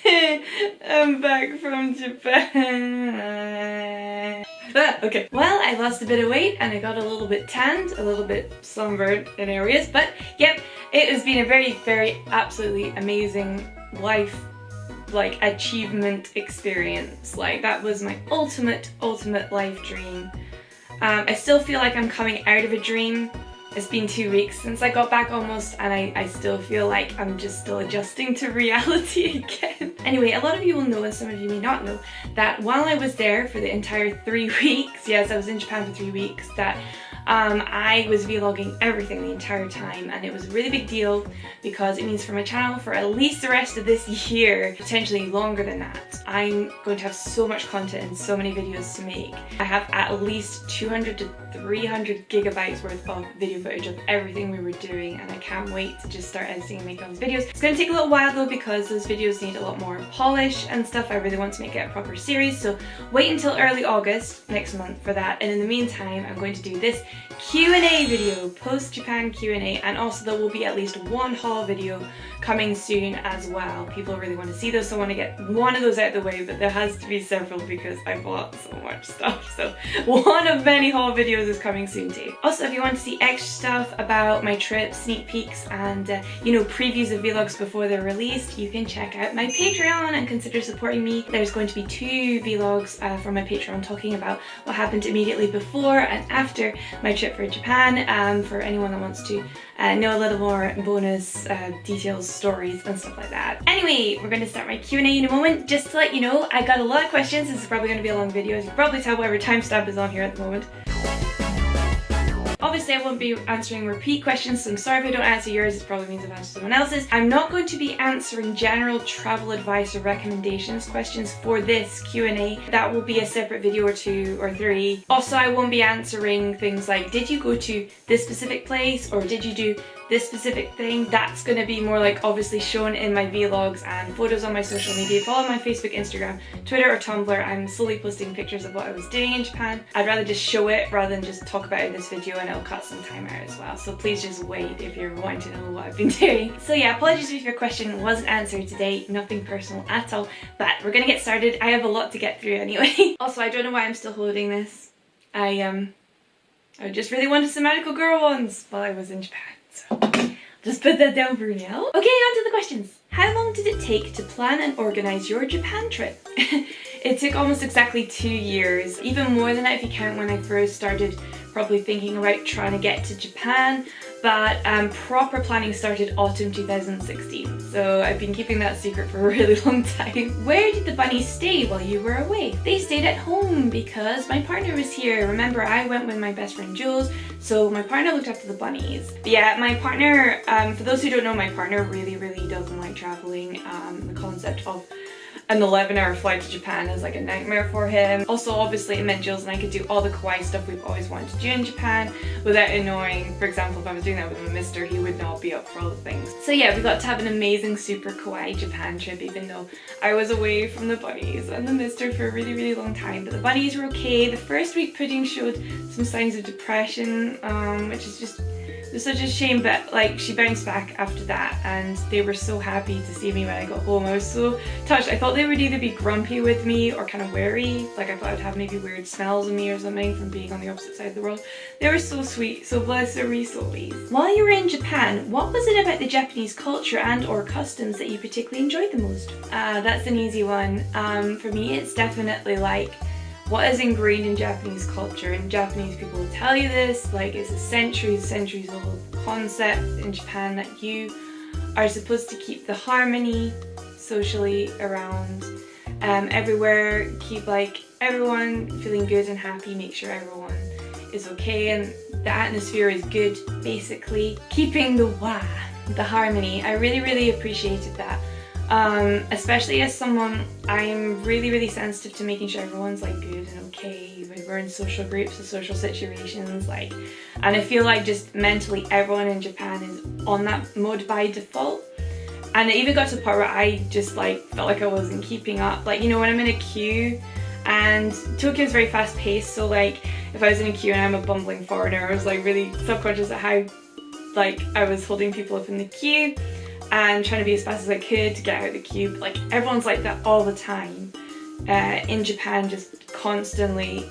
I'm back from Japan. Okay. Well, I lost a bit of weight and I got a little bit tanned, a little bit sunburned in areas, but yep, it has been a very, very absolutely amazing life, like, achievement experience. Like, that was my ultimate life dream. I still feel like I'm coming out of a dream. It's been 2 weeks since I got back almost, and I still feel like I'm just still adjusting to reality again. Anyway, a lot of you will know, and some of you may not know, that while I was there for the entire 3 weeks, yes, I was in Japan for 3 weeks, that I was vlogging everything the entire time, and it was a really big deal because it means for my channel for at least the rest of this year, potentially longer than that, I'm going to have so much content and so many videos to make. I have at least 200 to 300 gigabytes worth of video footage of everything we were doing, and I can't wait to just start editing and making those videos. It's going to take a little while though because those videos need a lot more polish and stuff. I really want to make it a proper series, so wait until early August next month for that. And in the meantime, I'm going to do this Q&A video, post-Japan Q&A, and also there will be at least one haul video coming soon as well. People really want to see those, so I want to get one of those out of the way, but there has to be several because I bought so much stuff. So one of many haul videos is coming soon too. Also, if you want to see extra stuff about my trip, sneak peeks, and you know, previews of vlogs before they're released, you can check out my Patreon and consider supporting me. There's going to be 2 vlogs from my Patreon talking about what happened immediately before and after my trip for Japan, for anyone that wants to know a little more bonus details, stories and stuff like that. Anyway, we're going to start my Q&A in a moment. Just to let you know, I got a lot of questions. This is probably going to be a long video, as you can probably tell whatever timestamp is on here at the moment. Obviously, I won't be answering repeat questions, so I'm sorry if I don't answer yours. It probably means I've answered someone else's. I'm not going to be answering general travel advice or recommendations questions for this Q&A. That will be a separate video or 2 or 3. Also, I won't be answering things like, did you go to this specific place, or did you do this specific thing? That's going to be more like obviously shown in my vlogs and photos on my social media. Follow my Facebook, Instagram, Twitter or Tumblr. I'm slowly posting pictures of what I was doing in Japan. I'd rather just show it rather than just talk about it in this video, and it'll cut some time out as well. So please just wait if you're wanting to know what I've been doing. So yeah, apologies if your question wasn't answered today. Nothing personal at all, but we're gonna get started. I have a lot to get through anyway. Also, I don't know why I'm still holding this. I just really wanted some magical girl ones while I was in Japan. So just put that down for now. Okay, on to the questions. How long did it take to plan and organize your Japan trip? It took almost exactly 2 years, even more than that if you count when I first started probably thinking about trying to get to Japan, but proper planning started autumn 2016, so I've been keeping that secret for a really long time. Where did the bunnies stay while you were away? They stayed at home because my partner was here. Remember, I went with my best friend Jules, so my partner looked after the bunnies. But yeah, my partner, for those who don't know, my partner really doesn't like traveling. The concept of an 11-hour flight to Japan is like a nightmare for him. Also, obviously, it meant Jules and I could do all the kawaii stuff we've always wanted to do in Japan without annoying. For example, if I was doing that with my mister, he would not be up for all the things. So yeah, we got to have an amazing, super kawaii Japan trip, even though I was away from the bunnies and the mister for a really long time. But the bunnies were okay. The first week, Pudding showed some signs of depression, which is just, it was such a shame, but like she bounced back after that, and they were so happy to see me when I got home. I was so touched. I thought they would either be grumpy with me or kind of wary, like I thought I'd have maybe weird smells of me or something from being on the opposite side of the world. They were so sweet, so bless their wee soulies. While you were in Japan, what was it about the Japanese culture and or customs that you particularly enjoyed the most? That's an easy one. For me, it's definitely like what is ingrained in Japanese culture, and Japanese people will tell you this, like it's a centuries old concept in Japan that you are supposed to keep the harmony socially around everywhere, keep like everyone feeling good and happy, make sure everyone is okay and the atmosphere is good, basically. Keeping the harmony. I really appreciated that. Especially as someone, I'm really sensitive to making sure everyone's like good and okay when we're in social groups and social situations, like, and I feel like just mentally everyone in Japan is on that mode by default. And it even got to the part where I just like felt like I wasn't keeping up, like, you know, when I'm in a queue, and Tokyo is very fast paced, so like if I was in a queue and I'm a bumbling foreigner, I was like really subconscious at how like I was holding people up in the queue. and trying to be as fast as I could to get out of the queue. Like everyone's like that all the time in Japan, just constantly.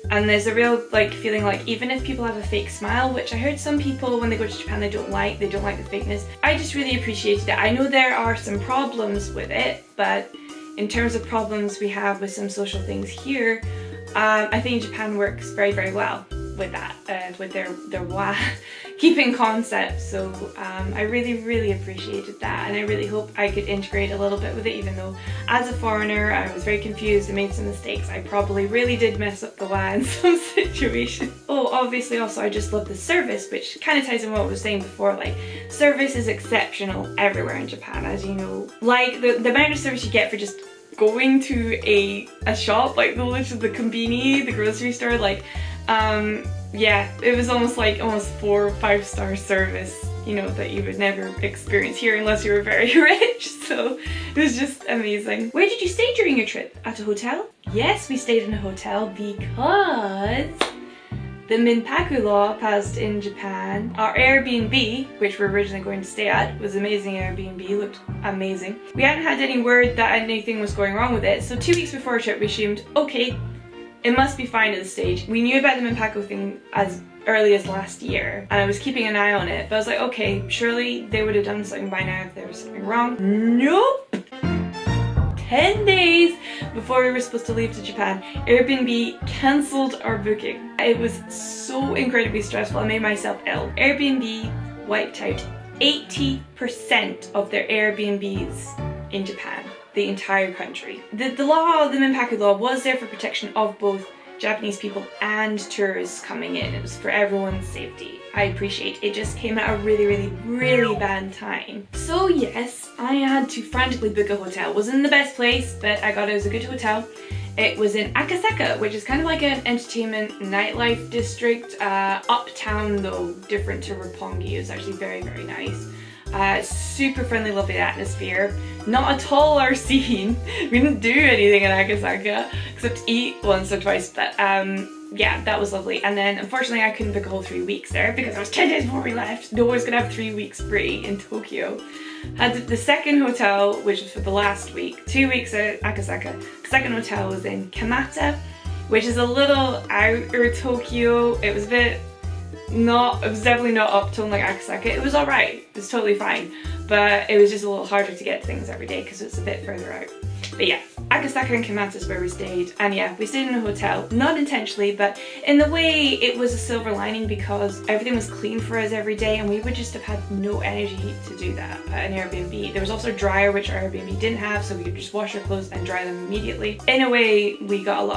And there's a real like feeling like even if people have a fake smile, which I heard some people when they go to Japan they don't like the fakeness. I just really appreciated it. I know there are some problems with it, but in terms of problems we have with some social things here, I think Japan works very, very well with that, with their keeping concept. So I really, really appreciated that, and I really hope I could integrate a little bit with it, even though as a foreigner I was very confused and made some mistakes. I probably really did mess up the wa in some situations. Oh, obviously also I just love the service, which kind of ties in what I was saying before. Like, service is exceptional everywhere in Japan, as you know. Like the amount of service you get for just going to a shop, like literally the konbini, the grocery store, like yeah, it was almost 4 or 5 star service, you know, that you would never experience here unless you were very rich. So it was just amazing. Where did you stay during your trip? At a hotel? Yes, we stayed in a hotel because the Minpaku law passed in Japan. Our Airbnb, which we're originally going to stay at, was amazing. Airbnb looked amazing. We hadn't had any word that anything was going wrong with it, so 2 weeks before our trip we assumed, okay, it must be fine at this stage. We knew about the Minpaku thing as early as last year, and I was keeping an eye on it, but I was like, okay, surely they would have done something by now if there was something wrong. Nope! 10 days before we were supposed to leave to Japan, Airbnb cancelled our booking. It was so incredibly stressful. I made myself ill. Airbnb wiped out 80% of their Airbnbs in Japan. The entire country. The law, the Minpaku law, was there for protection of both Japanese people and tourists coming in. It was for everyone's safety. I appreciate it. Just came at a really, really, really bad time. So yes, I had to frantically book a hotel. It wasn't the best place, but I got it. It was a good hotel. It was in Akasaka, which is kind of like an entertainment nightlife district. Uptown though, different to Roppongi. It was actually very, very nice. Super friendly, lovely atmosphere. Not at all our scene. We didn't do anything in Akasaka except eat once or twice, but yeah, that was lovely. And then unfortunately I couldn't book a whole 3 weeks there because it was 10 days before we left. No one's gonna have 3 weeks free in Tokyo. Had the second hotel, which was for the last week, 2 weeks at Akasaka. The second hotel was in Kamata, which is a little outer Tokyo. It was a bit it was definitely not uptone like Akasaka. It was alright, it was totally fine, but it was just a little harder to get things every day because it's a bit further out. But yeah, Akasaka and Kamata is where we stayed, and yeah, we stayed in a hotel, not intentionally, but in the way it was a silver lining because everything was clean for us every day and we would just have had no energy to do that at an Airbnb. There was also a dryer which our Airbnb didn't have, so we could just wash our clothes and dry them immediately. In a way, we got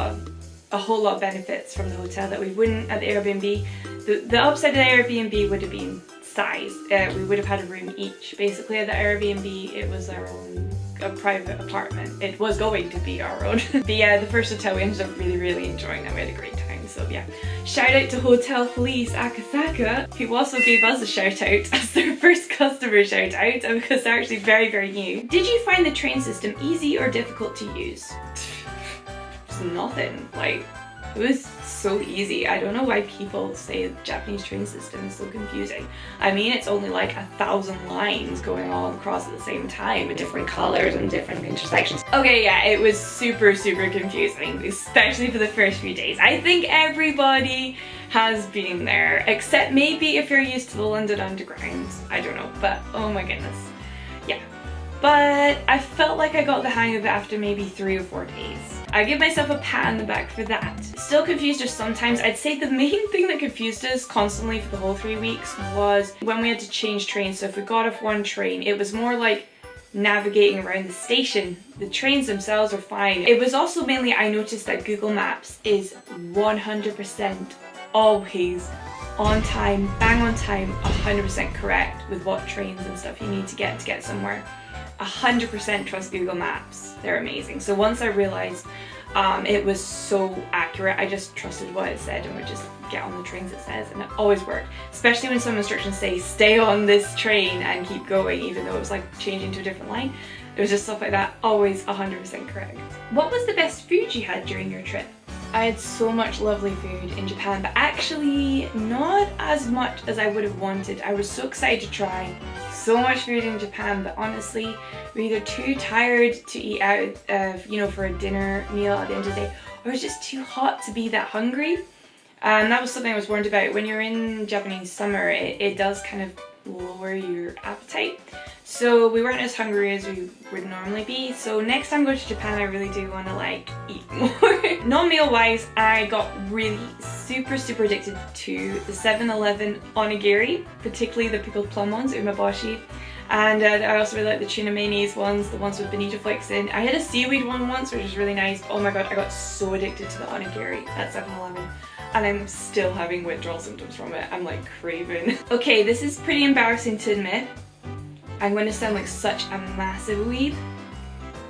a whole lot of benefits from the hotel that we wouldn't at the Airbnb. The upside of the Airbnb would have been size. We would have had a room each. Basically at the Airbnb it was our own private apartment. It was going to be our own. But yeah, the first hotel we ended up really, really enjoying that. We had a great time. So yeah, shout out to Hotel Felice Akasaka, who also gave us a shout out as their first customer shout out because they're actually very, very new. Did you find the train system easy or difficult to use? It's nothing. Like, it was so easy. I don't know why people say the Japanese train system is so confusing. I mean, it's only like 1,000 lines going all across at the same time with different colors and different intersections. Okay, yeah, it was super, super confusing, especially for the first few days. I think everybody has been there, except maybe if you're used to the London Underground. I don't know, but oh my goodness. Yeah. But I felt like I got the hang of it after maybe 3 or 4 days. I give myself a pat on the back for that. Still confused just sometimes. I'd say the main thing that confused us constantly for the whole 3 weeks was when we had to change trains. So if we got off one train, it was more like navigating around the station. The trains themselves were fine. It was also mainly, I noticed that Google Maps is 100% always on time, bang on time, 100% correct with what trains and stuff you need to get somewhere. 100% trust Google Maps. They're amazing. So once I realized it was so accurate, I just trusted what it said and would just get on the trains it says, and it always worked. Especially when some instructions say stay on this train and keep going, even though it was like changing to a different line. It was just stuff like that, always 100% correct. What was the best food you had during your trip? I had so much lovely food in Japan, but actually not as much as I would have wanted. I was so excited to try so much food in Japan, but honestly, we're either too tired to eat out, for a dinner meal at the end of the day, or it's just too hot to be that hungry. That was something I was warned about. When you're in Japanese summer, it does kind of lower your appetite. So we weren't as hungry as we would normally be. So next time I go to Japan, I really do want to like eat more. Non-meal wise, I got really super addicted to the 7-Eleven onigiri, particularly the pickled plum ones, umaboshi. And I also really like the tuna mayonnaise ones, the ones with bonito flakes in. I had a seaweed one once, which was really nice. Oh my god, I got so addicted to the onigiri at 7-Eleven. And I'm still having withdrawal symptoms from it. I'm like craving. Okay, this is pretty embarrassing to admit. I'm going to sound like such a massive weeb,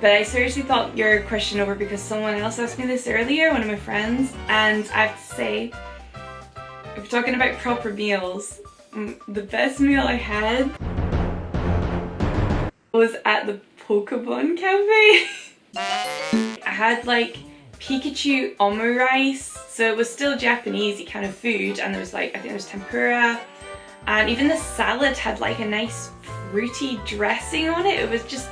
but I seriously thought your question over because someone else asked me this earlier, one of my friends, and I have to say, if we're talking about proper meals, the best meal I had was at the Pokemon Cafe. I had like Peachie omurice, so it was still Japanese kind of food, and there was like, I think there was tempura, and even the salad had like a nice fruity dressing on it. It was just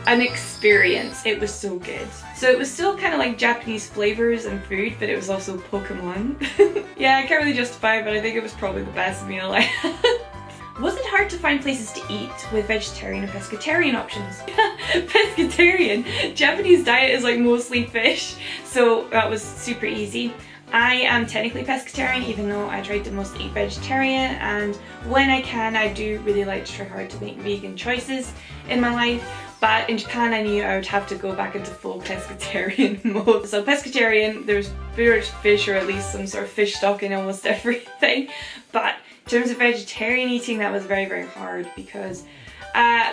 an experience. It was so good. So it was still kind of like Japanese flavors and food, but it was also Pokemon. Yeah, I can't really justify it, but I think it was probably the best meal I had. Was it hard to find places to eat with vegetarian and pescatarian options? Pescatarian! Japanese diet is like mostly fish, so that was super easy. I am technically pescatarian, even though I tried to mostly eat vegetarian, and when I can, I do really like to try hard to make vegan choices in my life. But in Japan, I knew I would have to go back into full pescatarian mode. So pescatarian, there's pretty much fish, or at least some sort of fish stock in almost everything. But in terms of vegetarian eating, that was very hard because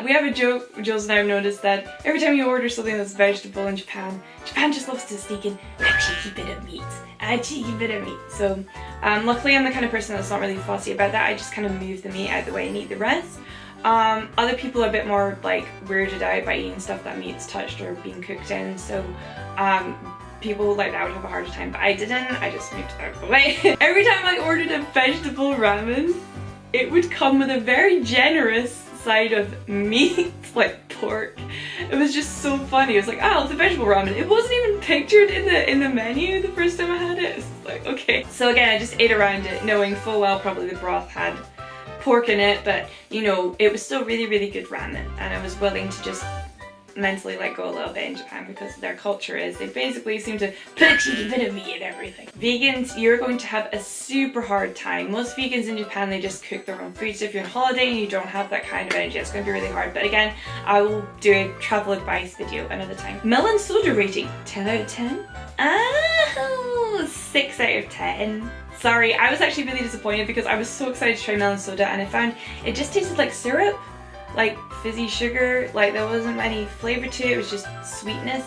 we have a joke, Jules and I have noticed, that every time you order something that's vegetable in Japan, Japan just loves to sneak in a cheeky bit of meat. A cheeky bit of meat. So luckily I'm the kind of person that's not really fussy about that. I just kind of move the meat out of the way and eat the rest. Other people are a bit more like weirded out by eating stuff that meat's touched or being cooked in, so people like that would have a harder time, but I didn't. I just moved it out of the way. Every time I ordered a vegetable ramen, it would come with a very generous side of meat, like pork. It was just so funny. It was like, oh, it's a vegetable ramen. It wasn't even pictured in the menu the first time I had it. It's like, okay. So again, I just ate around it, knowing full well probably the broth had pork in it, but you know, it was still really good ramen, and I was willing to just mentally let go a little bit in Japan because their culture is they basically seem to put a cheeky bit of meat in everything. Vegans, you're going to have a super hard time. Most vegans in Japan, they just cook their own food, so if you're on holiday and you don't have that kind of energy, it's going to be really hard. But again, I will do a travel advice video another time. Melon soda rating, 10 out of 10? Oh, 6 out of 10. Sorry, I was actually really disappointed because I was so excited to try melon soda and I found it just tasted like syrup, like fizzy sugar, like there wasn't any flavour to it, it was just sweetness.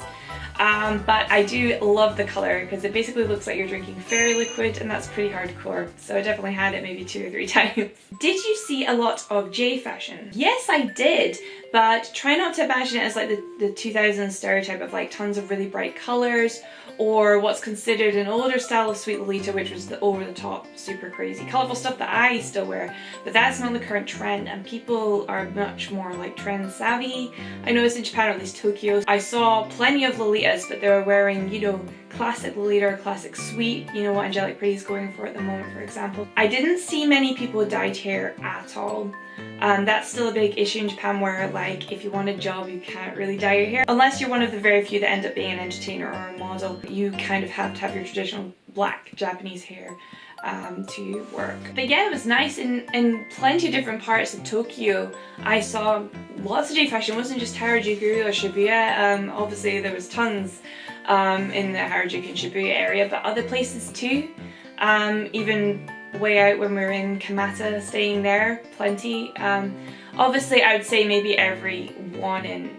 But I do love the colour because it basically looks like you're drinking fairy liquid, and that's pretty hardcore, so I definitely had it maybe 2 or 3 times. Did you see a lot of J fashion? Yes, I did, but try not to imagine it as like the 2000s stereotype of like tons of really bright colours, or what's considered an older style of Sweet Lolita, which was the over-the-top, super crazy, colourful stuff that I still wear. But that's not the current trend, and people are much more like trend savvy. I noticed in Japan, or at least Tokyo, I saw plenty of Lolitas, but they were wearing, you know, classic Lolita or classic sweet, you know what Angelic Pretty is going for at the moment, for example. I didn't see many people with dyed hair at all. That's still a big issue in Japan, where like if you want a job you can't really dye your hair unless you're one of the very few that end up being an entertainer or a model. You kind of have to have your traditional black Japanese hair to work. But yeah, it was nice in plenty of different parts of Tokyo. I saw lots of J fashion. It wasn't just Harajuku or Shibuya. Obviously there was tons in the Harajuku and Shibuya area, but other places too. Even way out when we were in Kamata, staying there, plenty. Obviously I would say maybe every 1 in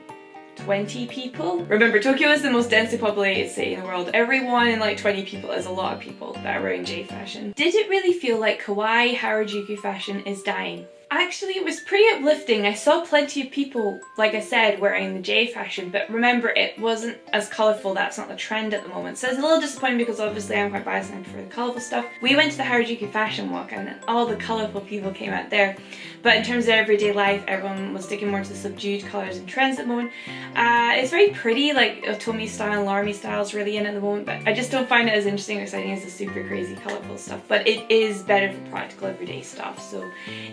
20 people. Remember, Tokyo is the most densely populated city in the world. Every 1 in like 20 people is a lot of people that are wearing J fashion. Did it really feel like kawaii Harajuku fashion is dying? Actually, it was pretty uplifting. I saw plenty of people, like I said, wearing the J fashion, but remember, it wasn't as colourful. That's not the trend at the moment. So it's a little disappointing because obviously I'm quite biased and I prefer the colourful stuff. We went to the Harajuku Fashion Walk and all the colourful people came out there. But in terms of everyday life, everyone was sticking more to the subdued colours and trends at the moment. It's very pretty, like Otomi style and Larmy style is really in at the moment, but I just don't find it as interesting or exciting as the super crazy colourful stuff. But it is better for practical everyday stuff. So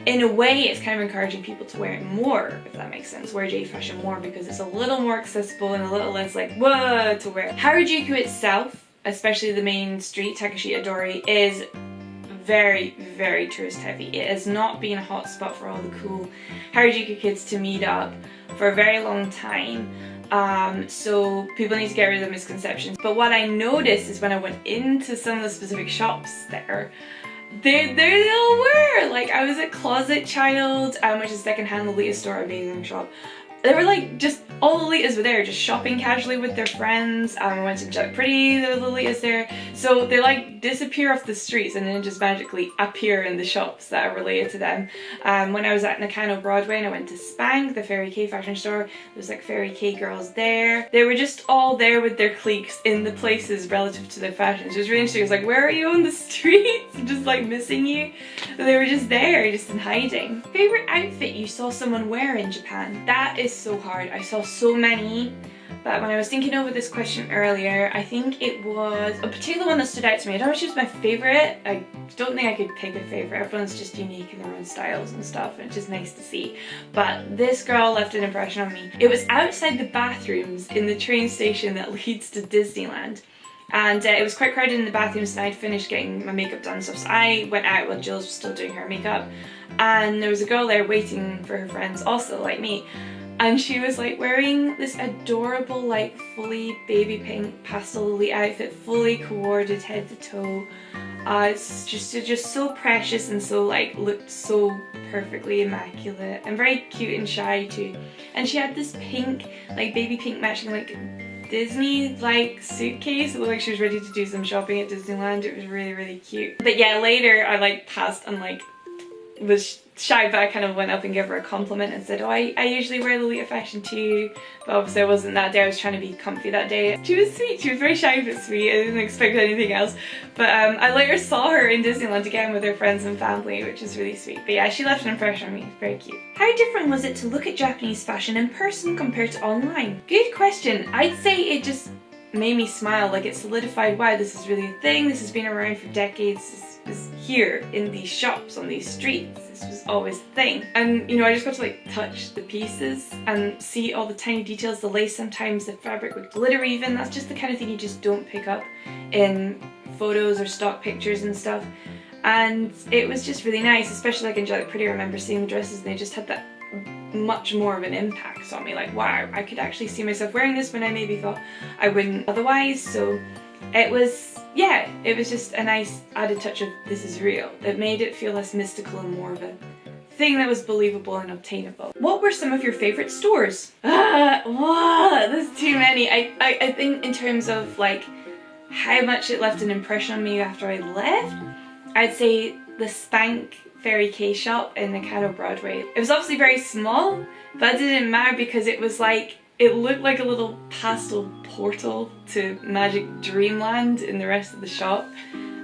in a way, it's kind of encouraging people to wear it more, if that makes sense. Wear J fashion more because it's a little more accessible and a little less like, whoa, to wear. Harajuku itself, especially the main street, Takashita Dori, is very, very tourist heavy. It has not been a hot spot for all the cool Harajuku kids to meet up for a very long time. So people need to get rid of the misconceptions. But what I noticed is when I went into some of the specific shops there, they all were! Like, I was at Closet Child, which is a second-hand Lolita store, amazing shop. They were like, just all the Lolitas were there, just shopping casually with their friends. I went to Jug Pretty, there were Lolitas there. So they like disappear off the streets and then just magically appear in the shops that are related to them. When I was at Nakano Broadway and I went to Spank, the Fairy K fashion store, there was like Fairy K girls there. They were just all there with their cliques in the places relative to their fashions. It was really interesting. It was like, where are you on the streets? Just like missing you. But they were just there, just in hiding. Favorite outfit you saw someone wear in Japan? That is so hard. I saw so many, but when I was thinking over this question earlier, I think it was a particular one that stood out to me. I don't know if she was my favorite. I don't think I could pick a favorite. Everyone's just unique in their own styles and stuff, and it's just nice to see. But this girl left an impression on me. It was outside the bathrooms in the train station that leads to Disneyland. And it was quite crowded in the bathrooms and I'd finished getting my makeup done and stuff, so I went out while Jules was still doing her makeup, and there was a girl there waiting for her friends also like me. And she was like wearing this adorable, like fully baby pink pastel lily outfit, fully coordinated head to toe. It's just so precious and so like looked so perfectly immaculate and very cute and shy too. And she had this pink, like baby pink matching like Disney like suitcase. It looked like she was ready to do some shopping at Disneyland. It was really, really cute. But yeah, later I like passed and like was shy, but I kind of went up and gave her a compliment and said, oh, I usually wear Lolita fashion too, but obviously I wasn't that day. I was trying to be comfy that day. She was sweet. She was very shy but sweet. I didn't expect anything else. But I later saw her in Disneyland again with her friends and family, which is really sweet. But yeah, she left an impression on me. It's very cute. How different was it to look at Japanese fashion in person compared to online? Good question. I'd say it just made me smile. Like, it solidified, wow, this is really a thing. This has been around for decades. This is here in these shops, on these streets. This was always a thing. And you know, I just got to like touch the pieces and see all the tiny details, the lace sometimes, the fabric with glitter even. That's just the kind of thing you just don't pick up in photos or stock pictures and stuff. And it was just really nice, especially like in Jelly Pretty. I remember seeing the dresses and they just had that much more of an impact on me. Like, wow, I could actually see myself wearing this when I maybe thought I wouldn't otherwise. So it was, yeah, it was just a nice added touch of this is real. It made it feel less mystical and more of a thing that was believable and obtainable. What were some of your favorite stores? There's too many. I think in terms of like how much it left an impression on me after I left, I'd say the Spank Fairy K shop in Nakano Broadway. It was obviously very small, but it didn't matter because it was like, it looked like a little pastel portal to Magic Dreamland in the rest of the shop.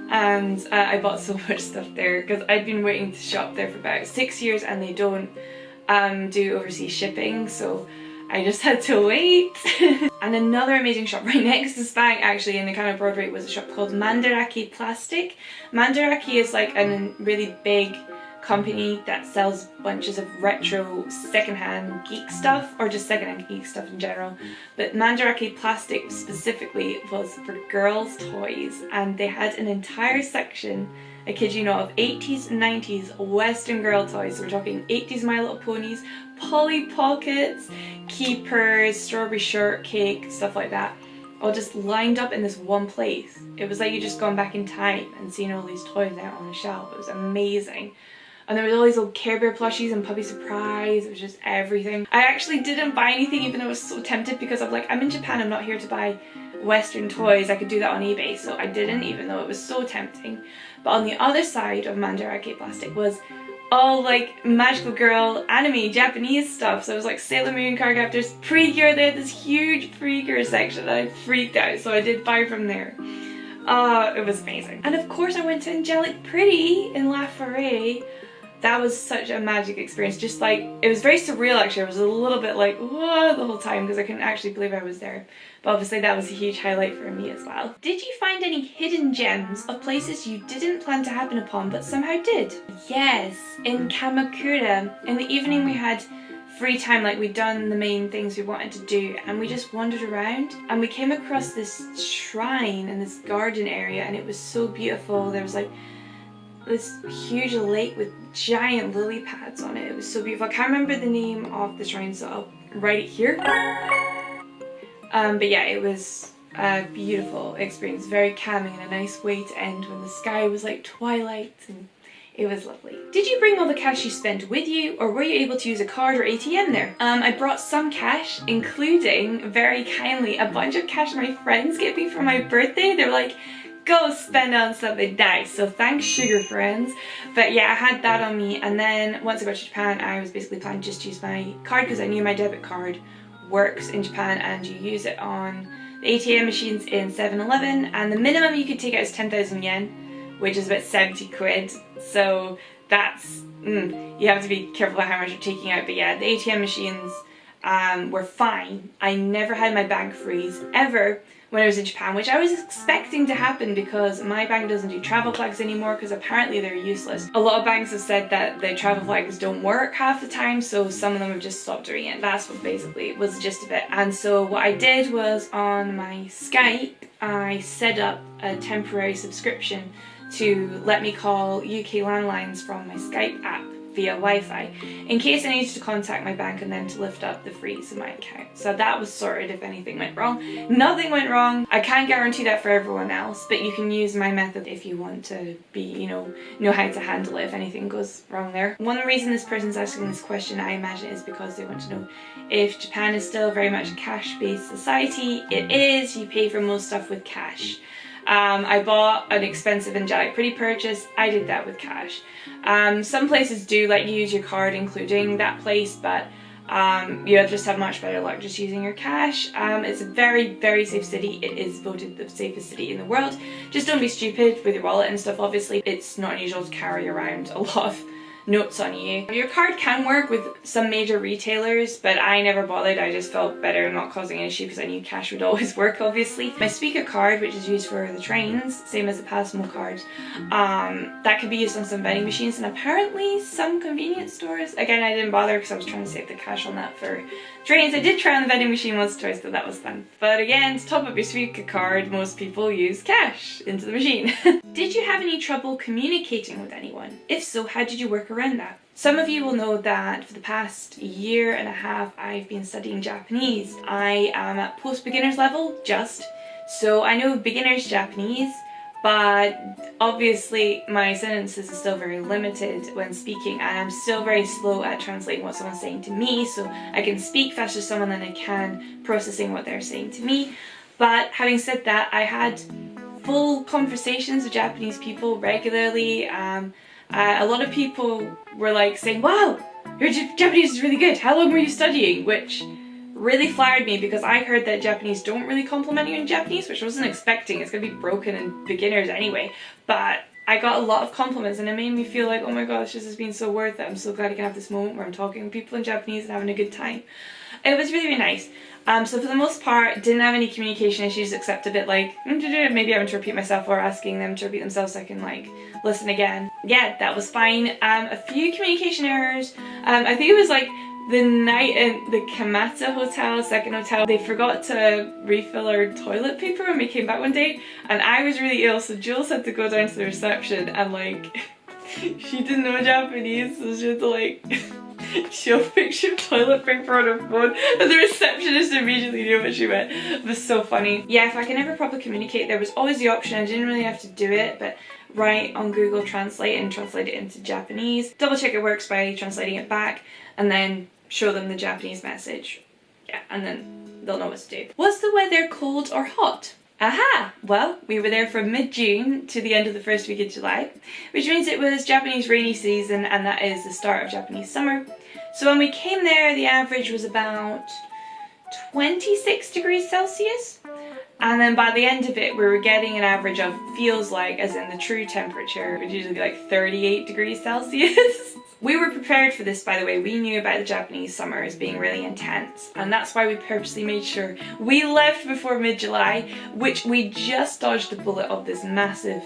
And I bought so much stuff there because I'd been waiting to shop there for about 6 years and they don't do overseas shipping, so I just had to wait. And another amazing shop right next to Spank actually in Nakano Broadway was a shop called Mandarake Plastic. Mandarake is like a really big company that sells bunches of retro secondhand geek stuff, or just secondhand geek stuff in general. But Mandarake Plastic specifically was for girls' toys, and they had an entire section, I kid you not, of 80s and 90s Western girl toys. We're talking 80s My Little Ponies, Polly Pockets, Keepers, Strawberry Shortcake, stuff like that, all just lined up in this one place. It was like you just gone back in time and seen all these toys out on the shelf. It was amazing. And there was all these old Care Bear plushies and Puppy Surprise. It was just everything. I actually didn't buy anything even though I was so tempted because I'm like, I'm in Japan, I'm not here to buy Western toys. I could do that on eBay, so I didn't, even though it was so tempting. But on the other side of Mandarake Plastic was all like magical girl anime Japanese stuff. So it was like Sailor Moon, card captors, Precure. They had this huge Precure section and I freaked out, so I did buy from there. It was amazing. And of course I went to Angelic Pretty in La Forêt. That was such a magic experience. Just like, it was very surreal actually. I was a little bit like, whoa, the whole time because I couldn't actually believe I was there. But obviously that was a huge highlight for me as well. Did you find any hidden gems of places you didn't plan to happen upon but somehow did? Yes, in Kamakura. In the evening we had free time, like we'd done the main things we wanted to do and we just wandered around and we came across this shrine in this garden area and it was so beautiful. There was like this huge lake with giant lily pads on it. It was so beautiful. I can't remember the name of the shrine, so I'll write it here. But yeah, it was a beautiful experience, very calming and a nice way to end when the sky was like twilight, and it was lovely. Did you bring all the cash you spent with you, or were you able to use a card or ATM there? I brought some cash, including, very kindly, a bunch of cash my friends gave me for my birthday. They were like, go spend on something nice, so thanks sugar friends. But yeah, I had that on me, and then once I got to Japan I was basically planning to just use my card because I knew my debit card works in Japan and you use it on the ATM machines in 7-Eleven, and the minimum you could take out is 10,000 yen, which is about 70 quid, so that's, you have to be careful about how much you're taking out. But yeah, the ATM machines were fine. I never had my bank freeze ever when I was in Japan, which I was expecting to happen because my bank doesn't do travel flags anymore because apparently they're useless. A lot of banks have said that the travel flags don't work half the time, so some of them have just stopped doing it. That's what basically was the gist of it. And so what I did was on my Skype, I set up a temporary subscription to let me call UK landlines from my Skype app via Wi-Fi in case I needed to contact my bank and then to lift up the freeze in my account. So that was sorted if anything went wrong. Nothing went wrong. I can't guarantee that for everyone else, but you can use my method if you want to be, know how to handle it if anything goes wrong there. One reason this person's asking this question, I imagine, is because they want to know if Japan is still very much a cash-based society. It is. You pay for most stuff with cash. I bought an expensive Angelic Pretty purchase. I did that with cash. Some places do let you use your card including that place, but you'll just have much better luck just using your cash. It's a very, very safe city. It is voted the safest city in the world. Just don't be stupid with your wallet and stuff. Obviously, it's not unusual to carry around a lot of notes on you. Your card can work with some major retailers, but I never bothered. I just felt better not causing an issue because I knew cash would always work, obviously. My speaker card, which is used for the trains, same as the Passmo card, that could be used on some vending machines and apparently some convenience stores. Again, I didn't bother because I was trying to save the cash on that for trains. I did try on the vending machine once or twice, but that was fun. But again, to top up your speaker card, most people use cash into the machine. Did you have any trouble communicating with anyone? If so, how did you work around that? Some of you will know that for the past year and a half I've been studying Japanese. I am at post-beginners level, just. So I know beginner's Japanese, but obviously my sentences are still very limited when speaking and I'm still very slow at translating what someone's saying to me, so I can speak faster to someone than I can processing what they're saying to me. But having said that, I had full conversations with Japanese people regularly. A lot of people were like saying, wow, your Japanese is really good, how long were you studying? Which really flattered me because I heard that Japanese don't really compliment you in Japanese, which I wasn't expecting. It's going to be broken in beginners anyway. But I got a lot of compliments and it made me feel like, oh my gosh, this has been so worth it. I'm so glad I can have this moment where I'm talking to people in Japanese and having a good time. It was really, really nice. So for the most part, didn't have any communication issues except a bit like, maybe having to repeat myself or asking them to repeat themselves so I can like listen again. Yeah, that was fine. A few communication errors. I think it was like the night in the Kamata hotel, second hotel, they forgot to refill our toilet paper when we came back one day and I was really ill, so Jules had to go down to the reception and like, she didn't know Japanese, so she had to like show a picture of toilet paper on her phone and the receptionist immediately knew what she meant. It was so funny. Yeah, if I can never properly communicate, there was always the option, I didn't really have to do it, but write on Google Translate and translate it into Japanese. Double check it works by translating it back and then show them the Japanese message. Yeah, and then they'll know what to do. Was the weather cold or hot? Aha! Well, we were there from mid-June to the end of the first week of July, which means it was Japanese rainy season, and that is the start of Japanese summer. So when we came there, the average was about 26 degrees Celsius. And then by the end of it, we were getting an average of, feels like, as in the true temperature, would usually be like 38 degrees Celsius. We were prepared for this, by the way. We knew about the Japanese summer as being really intense, and that's why we purposely made sure we left before mid-July, which we just dodged the bullet of this massive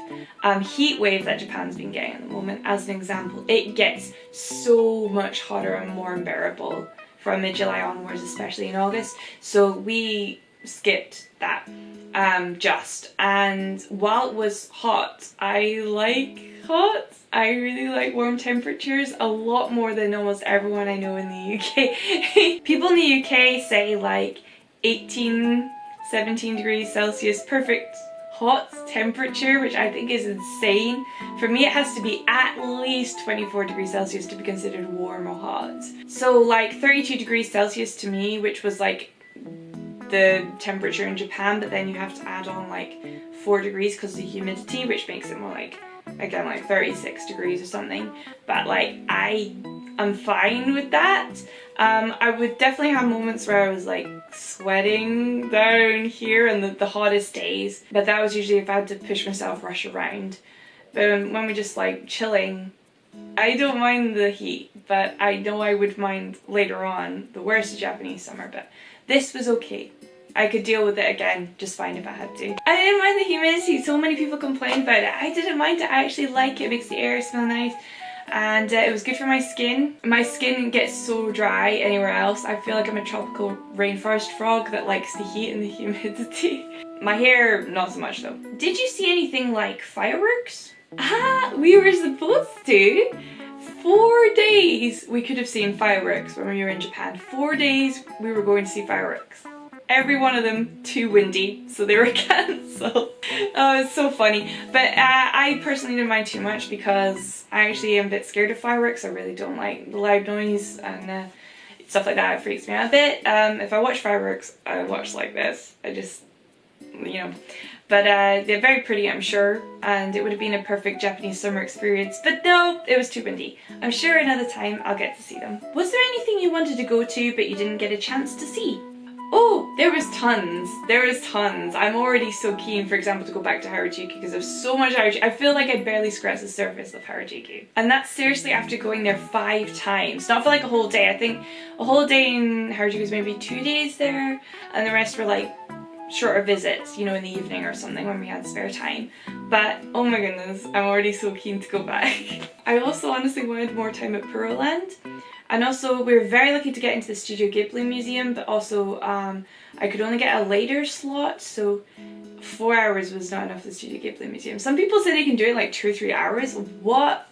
heat wave that Japan's been getting at the moment. As an example, it gets so much hotter and more unbearable from mid-July onwards, especially in August. So we skipped that and while it was hot, I like hot. I really like warm temperatures a lot more than almost everyone I know in the UK. People in the UK say like 18, 17 degrees Celsius, perfect hot temperature, which I think is insane. For me, it has to be at least 24 degrees Celsius to be considered warm or hot. So like 32 degrees Celsius to me, which was like the temperature in Japan, but then you have to add on like 4 degrees because of the humidity, which makes it more like, again, like 36 degrees or something. But like, I'm fine with that. I would definitely have moments where I was like sweating down here and the hottest days, but that was usually if I had to push myself, rush around. But when we're just like chilling, I don't mind the heat, but I know I would mind later on the worst Japanese summer, but this was okay. I could deal with it again just fine if I had to. I didn't mind the humidity. So many people complain about it. I didn't mind it. I actually like it. It makes the air smell nice. And it was good for my skin. My skin gets so dry anywhere else. I feel like I'm a tropical rainforest frog that likes the heat and the humidity. My hair, not so much though. Did you see anything like fireworks? Ah, we were supposed to. 4 days we could have seen fireworks when we were in Japan. 4 days we were going to see fireworks. Every one of them too windy, so they were cancelled. Oh, it's so funny. But I personally didn't mind too much because I actually am a bit scared of fireworks. I really don't like the loud noise and stuff like that. It freaks me out a bit. If I watch fireworks, I watch like this. I just, you know. But they're very pretty, I'm sure, and it would have been a perfect Japanese summer experience. But no, it was too windy. I'm sure another time I'll get to see them. Was there anything you wanted to go to but you didn't get a chance to see? Oh, there was tons. There was tons. I'm already so keen, for example, to go back to Harajuku because there's so much Harajuku. I feel like I barely scratched the surface of Harajuku. And that's seriously after going there 5 times. Not for like a whole day. I think a whole day in Harajuku is maybe 2 days there, and the rest were like shorter visits, you know, in the evening or something when we had spare time. But oh my goodness, I'm already so keen to go back. I also honestly wanted more time at Puroland. And also we were very lucky to get into the Studio Ghibli Museum, but also I could only get a later slot, so 4 hours was not enough for the Studio Ghibli Museum. Some people say they can do it in like 2 or 3 hours. What?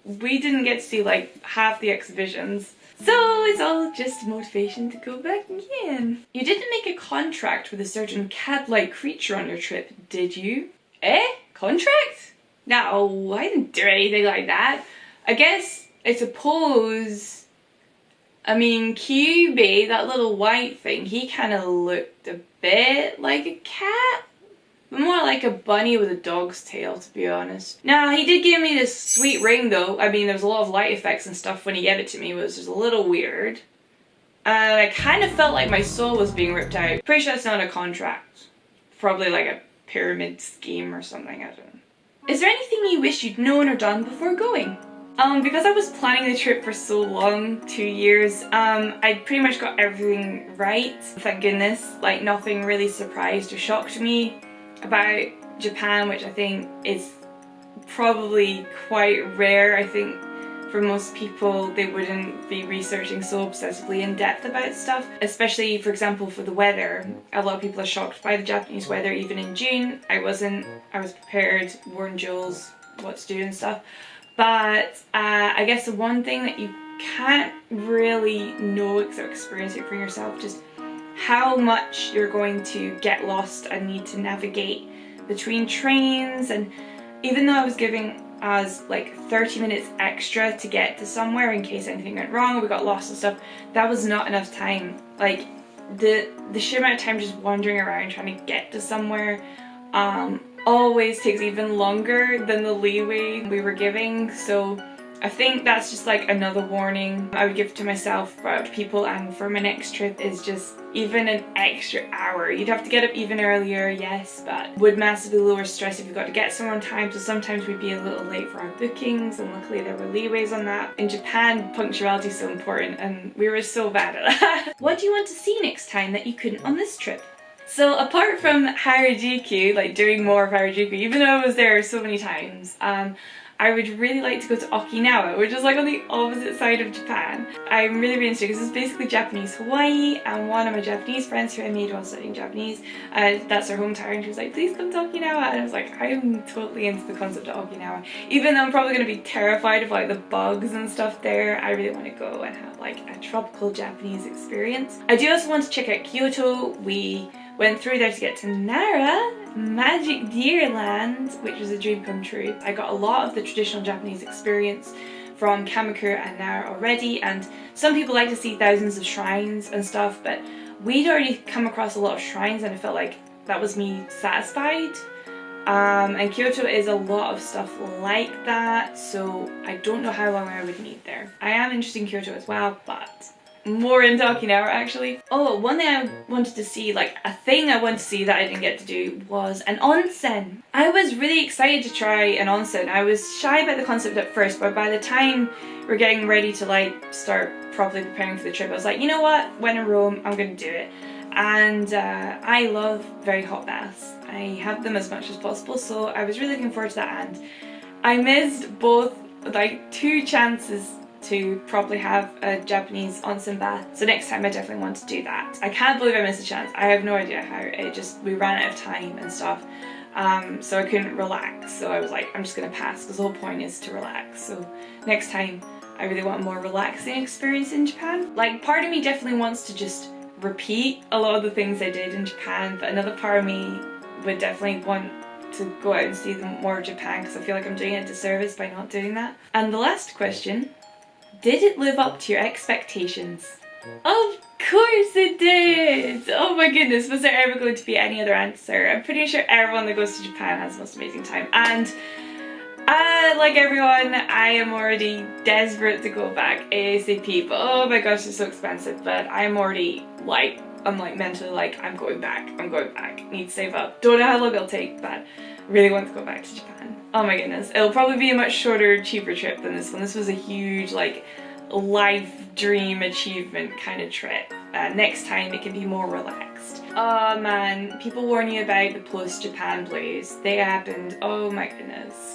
We didn't get to see like half the exhibitions. So it's all just motivation to go back again. You didn't make a contract with a certain cat-like creature on your trip, did you? Eh? Contract? No, I didn't do anything like that. I guess, I suppose, I mean, Kyubey, that little white thing, he kind of looked a bit like a cat. More like a bunny with a dog's tail, to be honest. Now, he did give me this sweet ring, though. I mean, there was a lot of light effects and stuff when he gave it to me, which was a little weird. And I kind of felt like my soul was being ripped out. Pretty sure it's not a contract. Probably like a pyramid scheme or something, I don't know. Is there anything you wish you'd known or done before going? Because I was planning the trip for so long, 2 years, I pretty much got everything right. Thank goodness. Like, nothing really surprised or shocked me about Japan, which I think is probably quite rare. I think for most people they wouldn't be researching so obsessively in depth about stuff, especially for example for the weather. A lot of people are shocked by the Japanese weather even in June. I wasn't. I was prepared, warned Jules what to do and stuff. But I guess the one thing that you can't really know except experience it for yourself, just how much you're going to get lost and need to navigate between trains. And even though I was giving us like 30 minutes extra to get to somewhere in case anything went wrong or we got lost and stuff, that was not enough time. Like, the sheer amount of time just wandering around trying to get to somewhere always takes even longer than the leeway we were giving. So I think that's just like another warning I would give to myself, to people, and for my next trip is just even an extra hour. You'd have to get up even earlier, yes, but would massively lower stress if you got to get somewhere on time. So sometimes we'd be a little late for our bookings, and luckily there were leeways on that. In Japan, punctuality is so important, and we were so bad at that. What do you want to see next time that you couldn't on this trip? So apart from Harajuku, like doing more of Harajuku, even though I was there so many times, I would really like to go to Okinawa, which is like on the opposite side of Japan. I'm really interested because it's basically Japanese Hawaii, and one of my Japanese friends who I made while studying Japanese, that's her hometown, and she was like, please come to Okinawa, and I was like, I'm totally into the concept of Okinawa. Even though I'm probably going to be terrified of like the bugs and stuff there, I really want to go and have like a tropical Japanese experience. I do also want to check out Kyoto. We went through there to get to Nara, Magic Deerland, which was a dream come true. I got a lot of the traditional Japanese experience from Kamakura and Nara already, and some people like to see thousands of shrines and stuff, but we'd already come across a lot of shrines and I felt like that was me satisfied. And Kyoto is a lot of stuff like that, so I don't know how long I would need there. I am interested in Kyoto as well, but more into Okinawa actually. Oh, one thing I wanted to see, like a thing I wanted to see that I didn't get to do, was an onsen. I was really excited to try an onsen. I was shy about the concept at first, but by the time we're getting ready to like start properly preparing for the trip, I was like, you know what, when in Rome, I'm gonna do it. And I love very hot baths. I have them as much as possible, so I was really looking forward to that, and I missed both, like 2 chances to probably have a Japanese onsen bath, so next time I definitely want to do that. I can't believe I missed a chance. I have no idea how. We ran out of time and stuff, so I couldn't relax, so I was like, I'm just gonna pass because the whole point is to relax. So next time I really want a more relaxing experience in Japan. Like, part of me definitely wants to just repeat a lot of the things I did in Japan, but another part of me would definitely want to go out and see more of Japan because I feel like I'm doing it a disservice by not doing that. And the last question: did it live up to your expectations? Of course it did! Oh my goodness, was there ever going to be any other answer? I'm pretty sure everyone that goes to Japan has the most amazing time. And like everyone, I am already desperate to go back ASAP, but oh my gosh, it's so expensive. But I'm already like, I'm like mentally like, I'm going back, need to save up. Don't know how long it'll take, but really want to go back to Japan. Oh my goodness, it'll probably be a much shorter, cheaper trip than this one. This was a huge like life dream achievement kind of trip. Next time it can be more relaxed. Oh man, people warn you about the post-Japan blues. They happened. Oh my goodness.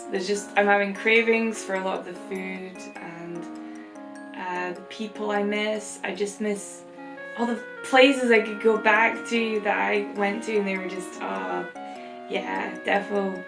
I'm having cravings for a lot of the food and the people I miss. I just miss all the places I could go back to that I went to, and they were just, yeah, defo.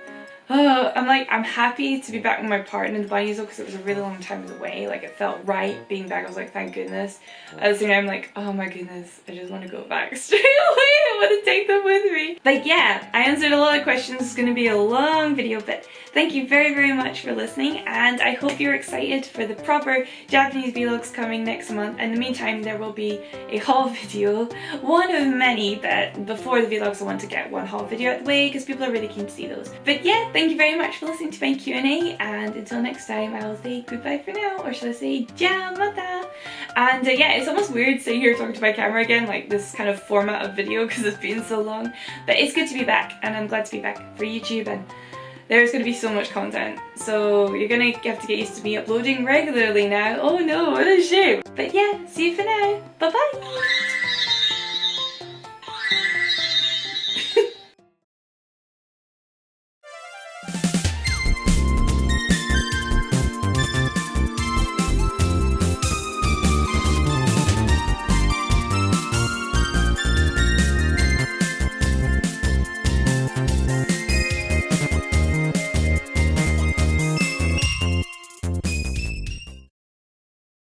Oh, I'm happy to be back with my partner in the bunnies though, because it was a really long time away. Like, it felt right being back. I was like, thank goodness. At the same time, I'm like, oh my goodness, I just want to go back straight away. I want to take them with me. But yeah, I answered a lot of questions. It's going to be a long video, but thank you very, very much for listening, and I hope you're excited for the proper Japanese vlogs coming next month. In the meantime, there will be a haul video, one of many, but before the vlogs I want to get one haul video out of the way because people are really keen to see those. But yeah, thank you very much for listening to my Q&A, and until next time I will say goodbye for now, or should I say jamata? And yeah, it's almost weird sitting here talking to my camera again, like this kind of format of video, because it's been so long, but it's good to be back, and I'm glad to be back for YouTube, and there's going to be so much content, so you're going to have to get used to me uploading regularly now. Oh no, what a shame. But yeah, see you for now. Bye bye.